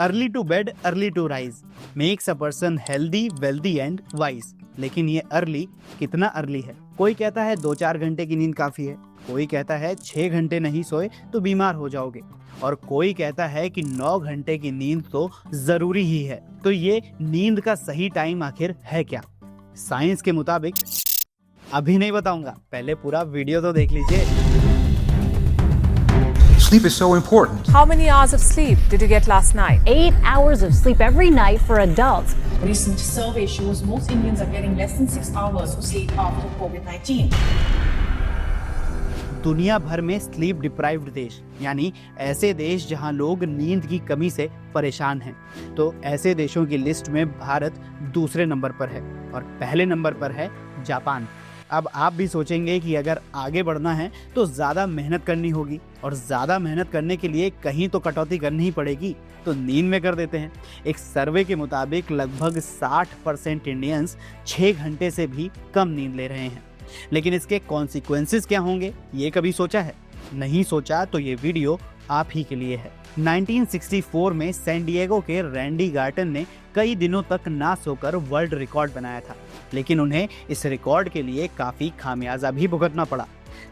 Early to bed early to rise makes a person healthy wealthy and wise. लेकिन ये early कितना early है? कोई कहता है 2-4 घंटे की नींद काफी है, कोई कहता है 6 घंटे नहीं सोए तो बीमार हो जाओगे, और कोई कहता है कि 9 घंटे की नींद तो जरूरी ही है। तो ये नींद का सही टाइम आखिर है क्या? साइंस के मुताबिक अभी नहीं बताऊंगा, पहले पूरा वीडियो तो देख लीजिए। Sleep is so important. How many hours of sleep did you get last night? 8 hours of sleep every night for adults. Recent survey shows most Indians are getting less than 6 hours of sleep after COVID-19. दुनिया भर में sleep deprived देश, यानी ऐसे देश जहां लोग नींद की कमी से परेशान हैं, तो ऐसे देशों की लिस्ट में भारत दूसरे नंबर पर है और पहले नंबर पर है जापान। अब आप भी सोचेंगे कि अगर आगे बढ़ना है तो ज़्यादा मेहनत करनी होगी, और ज़्यादा मेहनत करने के लिए कहीं तो कटौती करनी ही पड़ेगी, तो नींद में कर देते हैं। एक सर्वे के मुताबिक लगभग 60% इंडियंस 6 घंटे से भी कम नींद ले रहे हैं। लेकिन इसके कॉन्सिक्वेंसेस क्या होंगे, ये कभी सोचा है? नहीं सोचा तो ये वीडियो आप ही के लिए है। 1964 में सैन डिएगो के रैंडी गार्टन ने कई दिनों तक ना सोकर वर्ल्ड रिकॉर्ड बनाया था, लेकिन उन्हें इस रिकॉर्ड के लिए काफ़ी खामियाजा भी भुगतना पड़ा।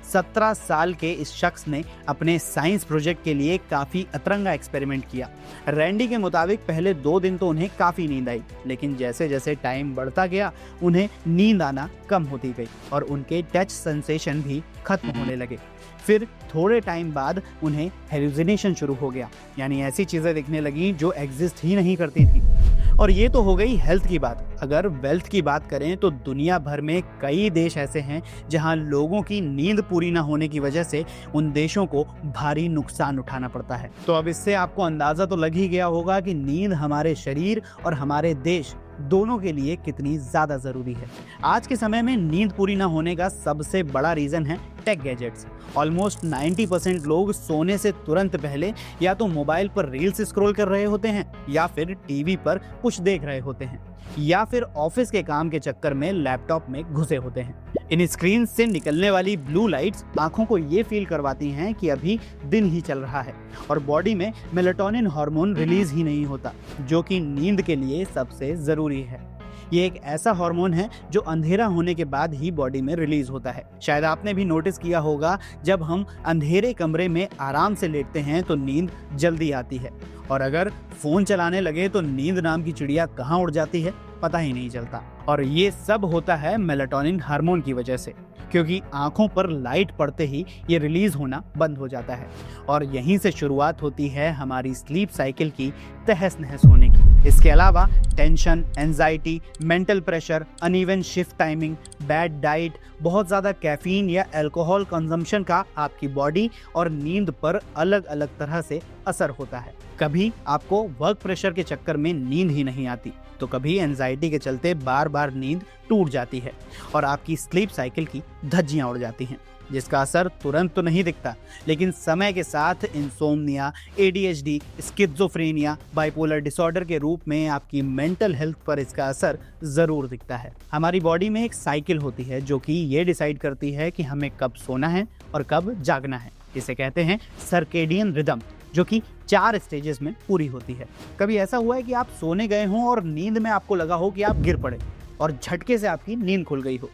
17 साल के इस शख्स ने अपने साइंस प्रोजेक्ट के लिए काफ़ी अतरंगा एक्सपेरिमेंट किया। रैंडी के मुताबिक पहले 2 दिन तो उन्हें काफ़ी नींद आई, लेकिन जैसे जैसे टाइम बढ़ता गया उन्हें नींद आना कम होती गई और उनके टच सेंसेशन भी खत्म होने लगे। फिर थोड़े टाइम बाद उन्हें हेलुसिनेशन शुरू हो गया, यानी ऐसी चीज़ें दिखने लगी जो एग्जिस्ट ही नहीं करती थी। और ये तो हो गई हेल्थ की बात। अगर वेल्थ की बात करें तो दुनिया भर में कई देश ऐसे हैं जहां लोगों की नींद पूरी ना होने की वजह से उन देशों को भारी नुकसान उठाना पड़ता है। तो अब इससे आपको अंदाज़ा तो लग ही गया होगा कि नींद हमारे शरीर और हमारे देश दोनों के लिए कितनी ज़्यादा ज़रूरी है। आज के समय में नींद पूरी ना होने का सबसे बड़ा रीज़न है टेक गैजेट्स। ऑलमोस्ट 90% लोग सोने से तुरंत पहले या तो मोबाइल पर रील्स स्क्रॉल कर रहे होते हैं, या फिर टीवी पर कुछ देख रहे होते हैं, या फिर ऑफिस के काम के चक्कर में लैपटॉप में घुसे होते हैं। इन स्क्रीन से निकलने वाली ब्लू लाइट्स आंखों को ये फील करवाती हैं कि अभी दिन ही चल रहा है, और बॉडी में मेलाटोनिन हार्मोन रिलीज ही नहीं होता, जो कि नींद के लिए सबसे ज़रूरी है। ये एक ऐसा हार्मोन है जो अंधेरा होने के बाद ही बॉडी में रिलीज होता है। शायद आपने भी नोटिस किया होगा, जब हम अंधेरे कमरे में आराम से लेटते हैं तो नींद जल्दी आती है, और अगर फोन चलाने लगे तो नींद नाम की चिड़िया कहाँ उड़ जाती है पता ही नहीं चलता। और ये सब होता है मेलाटोनिन हार्मोन की वजह से, क्योंकि आंखों पर लाइट पड़ते ही ये रिलीज होना बंद हो जाता है, और यहीं से शुरुआत होती है हमारी स्लीप साइकिल की तहस नहस होने की। इसके अलावा tension, anxiety, mental pressure, uneven shift timing, bad diet, बहुत ज़्यादा कैफीन या अल्कोहल कंजम्पशन का आपकी बॉडी और नींद पर अलग अलग तरह से असर होता है। कभी आपको वर्क प्रेशर के चक्कर में नींद ही नहीं आती, तो कभी एंजाइटी के चलते बार बार नींद टूट जाती है और आपकी स्लीप साइकिल की धज्जियां उड़ जाती हैं, जिसका असर तुरंत तो नहीं दिखता, लेकिन समय के साथ insomnia, ADHD, schizophrenia, bipolar disorder के रूप में आपकी मेंटल हेल्थ पर इसका असर ज़रूर दिखता है। हमारी बॉडी में एक साइकिल होती है जो कि ये डिसाइड करती है कि हमें कब सोना है और कब जागना है। इसे कहते हैं सर्केडियन रिदम, जो कि 4 स्टेजेस में पूरी होती है। कभी ऐसा हुआ है कि आप सोने गए हों और नींद में आपको लगा हो कि आप गिर पड़े और झटके से आपकी नींद खुल गई हो?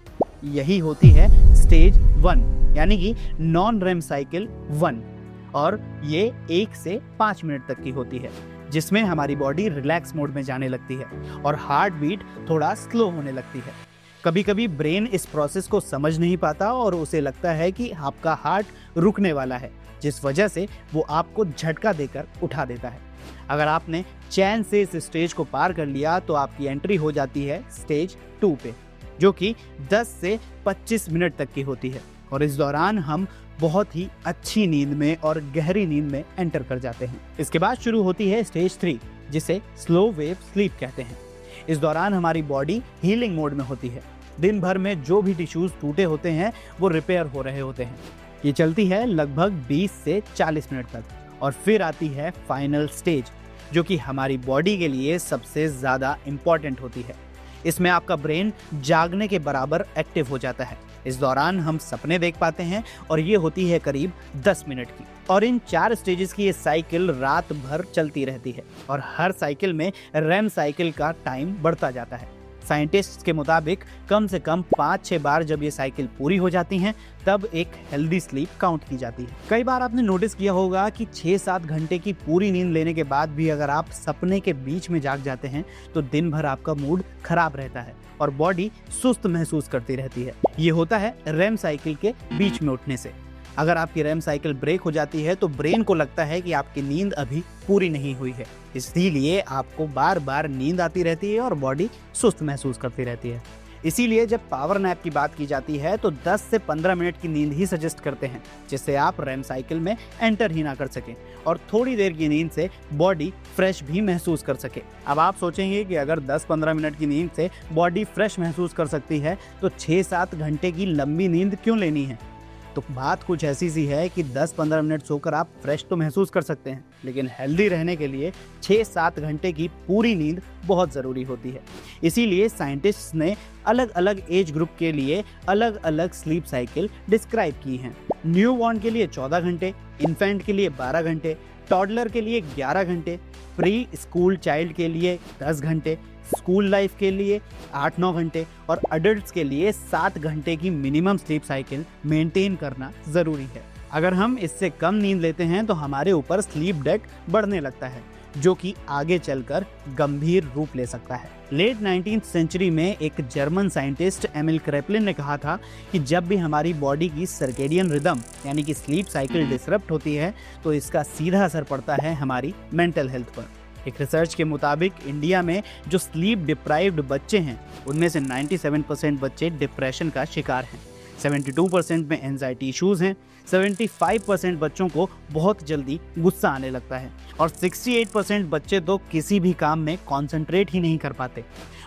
यही होती है स्टेज 1, यानी कि नॉन रेम साइकिल 1, और ये 1 से 5 मिनट तक की होती है, जिसमें हमारी बॉडी रिलैक्स मोड में जाने लगती है और हार्ट बीट थोड़ा स्लो होने लगती है। कभी कभी ब्रेन इस प्रोसेस को समझ नहीं पाता और उसे लगता है कि आपका हार्ट रुकने वाला है, जिस वजह से वो आपको झटका देकर उठा देता है। अगर आपने चैन से इस स्टेज को पार कर लिया तो आपकी एंट्री हो जाती है स्टेज 2 पे, जो कि 10 से 25 मिनट तक की होती है, और इस दौरान हम बहुत ही अच्छी नींद में और गहरी नींद में एंटर कर जाते हैं। इसके बाद शुरू होती है स्टेज 3, जिसे स्लो वेव स्लीप कहते हैं। इस दौरान हमारी बॉडी हीलिंग मोड में होती है। दिन भर में जो भी टिश्यूज टूटे होते हैं वो रिपेयर हो रहे होते हैं। ये चलती है लगभग 20 से 40 मिनट तक, और फिर आती है फाइनल स्टेज, जो कि हमारी बॉडी के लिए सबसे ज़्यादा इम्पॉर्टेंट होती है। इसमें आपका ब्रेन जागने के बराबर एक्टिव हो जाता है इस दौरान हम सपने देख पाते हैं और ये होती है करीब 10 मिनट की। और इन 4 स्टेजेस की ये साइकिल रात भर चलती रहती है और हर साइकिल में रेम साइकिल का टाइम बढ़ता जाता है। साइंटिस्ट्स के मुताबिक कम से कम 5-6 बार जब ये साइकिल पूरी हो जाती हैं तब एक हेल्दी स्लीप काउंट की जाती है। कई बार आपने नोटिस किया होगा कि 6-7 घंटे की पूरी नींद लेने के बाद भी अगर आप सपने के बीच में जाग जाते हैं तो दिन भर आपका मूड खराब रहता है और बॉडी सुस्त महसूस करती रहती है। ये होता है रेम साइकिल के बीच में उठने से। अगर आपकी रेम साइकिल ब्रेक हो जाती है तो ब्रेन को लगता है कि आपकी नींद अभी पूरी नहीं हुई है, इसीलिए आपको बार बार नींद आती रहती है और बॉडी सुस्त महसूस करती रहती है। इसीलिए जब पावर नैप की बात की जाती है तो 10 से 15 मिनट की नींद ही सजेस्ट करते हैं, जिससे आप रेम साइकिल में एंटर ही ना कर सकें और थोड़ी देर की नींद से बॉडी फ्रेश भी महसूस कर सके। अब आप सोचेंगे कि अगर 10-15 मिनट की नींद से बॉडी फ्रेश महसूस कर सकती है तो 6-7 घंटे की लंबी नींद क्यों लेनी है? तो बात कुछ ऐसी सी है कि 10-15 मिनट सोकर आप फ्रेश तो महसूस कर सकते हैं, लेकिन हेल्दी रहने के लिए 6-7 घंटे की पूरी नींद बहुत ज़रूरी होती है। इसीलिए साइंटिस्ट्स ने अलग अलग एज ग्रुप के लिए अलग अलग स्लीप साइकिल डिस्क्राइब की हैं। न्यूबॉर्न के लिए 14 घंटे, इन्फेंट के लिए 12 घंटे, टॉडलर के लिए 11 घंटे, प्री स्कूल चाइल्ड के लिए 10 घंटे, स्कूल लाइफ के लिए 8-9 घंटे और अडल्ट्स के लिए 7 घंटे की मिनिमम स्लीप साइकिल मेंटेन करना ज़रूरी है। अगर हम इससे कम नींद लेते हैं तो हमारे ऊपर स्लीप डेट बढ़ने लगता है, जो कि आगे चलकर गंभीर रूप ले सकता है। लेट 19th सेंचुरी में एक जर्मन साइंटिस्ट एमिल क्रेपलिन ने कहा था कि जब भी हमारी बॉडी की सर्केडियन रिदम यानी कि स्लीप साइकिल डिसरप्ट होती है तो इसका सीधा असर पड़ता है हमारी मेंटल हेल्थ पर। एक रिसर्च के मुताबिक इंडिया में जो स्लीप डिप्राइव्ड बच्चे हैं उनमें से 97% बच्चे डिप्रेशन का शिकार हैं, 72% में एंजाइटी इश्यूज हैं, 75% बच्चों को बहुत जल्दी गुस्सा आने लगता है और 68% बच्चे तो किसी भी काम में कॉन्सेंट्रेट ही नहीं कर पाते।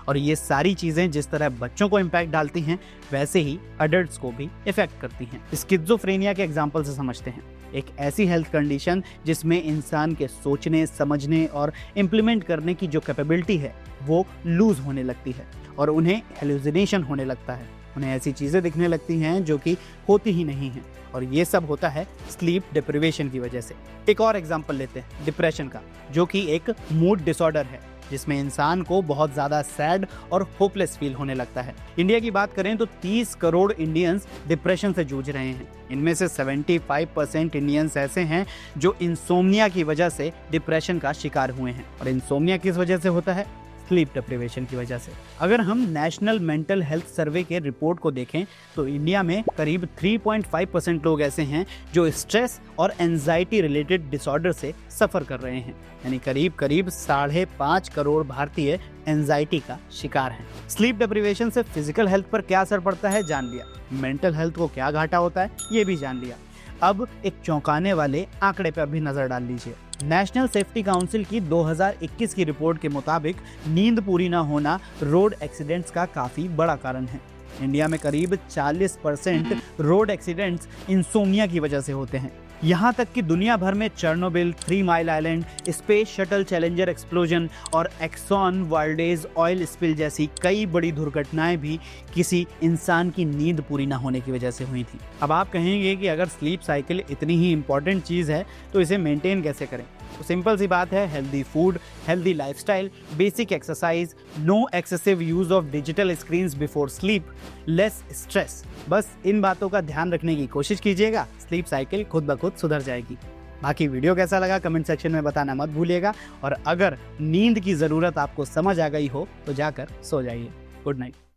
और ये सारी चीज़ें जिस तरह बच्चों को इम्पैक्ट डालती हैं वैसे ही अडल्ट्स को भी इफेक्ट करती हैं। स्किज़ोफ्रेनिया के एग्जाम्पल से समझते हैं। एक ऐसी हेल्थ कंडीशन जिसमें इंसान के सोचने, समझने और इम्प्लीमेंट करने की जो कैपेबिलिटी है वो लूज होने लगती है और उन्हें हेलुसिनेशन होने लगता है। उन्हें ऐसी चीज़ें दिखने लगती हैं जो कि होती ही नहीं हैं और ये सब होता है स्लीप डिप्रिवेशन की वजह से। एक और एग्जांपल लेते हैं डिप्रेशन का, जो कि एक मूड डिसऑर्डर है जिसमें इंसान को बहुत ज़्यादा सैड और होपलेस फील होने लगता है। इंडिया की बात करें तो 30 करोड़ इंडियंस डिप्रेशन से जूझ रहे हैं। इनमें से 75% इंडियंस ऐसे हैं जो इंसोम्निया की वजह से डिप्रेशन का शिकार हुए हैं। और इंसोम्निया किस वजह से होता है? स्लीप डिप्रिवेशन की वजह से। अगर हम नेशनल मेंटल हेल्थ सर्वे के रिपोर्ट को देखें तो इंडिया में करीब 3.5% लोग ऐसे हैं जो स्ट्रेस और एंजाइटी रिलेटेड डिसऑर्डर से सफ़र कर रहे हैं, यानी करीब 5.5 करोड़ भारतीय एंजाइटी का शिकार हैं। स्लीप डिप्रिवेशन से फिजिकल हेल्थ पर क्या असर पड़ता है जान लिया, मेंटल हेल्थ को क्या घाटा होता है ये भी जान लिया। अब एक चौंकाने वाले आंकड़े पर भी नजर डाल लीजिए। नेशनल सेफ्टी काउंसिल की 2021 की रिपोर्ट के मुताबिक नींद पूरी ना होना रोड एक्सीडेंट्स का काफ़ी बड़ा कारण है। इंडिया में करीब 40% रोड एक्सीडेंट्स इंसोम्निया की वजह से होते हैं। यहाँ तक कि दुनिया भर में Chernobyl, 3 mile island, space shuttle challenger explosion और एक्सॉन वाल्डेज ऑयल स्पिल जैसी कई बड़ी दुर्घटनाएं भी किसी इंसान की नींद पूरी ना होने की वजह से हुई थी। अब आप कहेंगे कि अगर स्लीप साइकिल इतनी ही इंपॉर्टेंट चीज़ है तो इसे मेंटेन कैसे करें? तो सिंपल सी बात है, healthy food, healthy lifestyle, basic exercise, no excessive use of digital screens before sleep, less stress. बस इन बातों का ध्यान रखने की कोशिश कीजिएगा, स्लीप साइकिल खुद ब खुद सुधर जाएगी। बाकी वीडियो कैसा लगा कमेंट सेक्शन में बताना मत भूलिएगा और अगर नींद की ज़रूरत आपको समझ आ गई हो तो जाकर सो जाइए। Good night.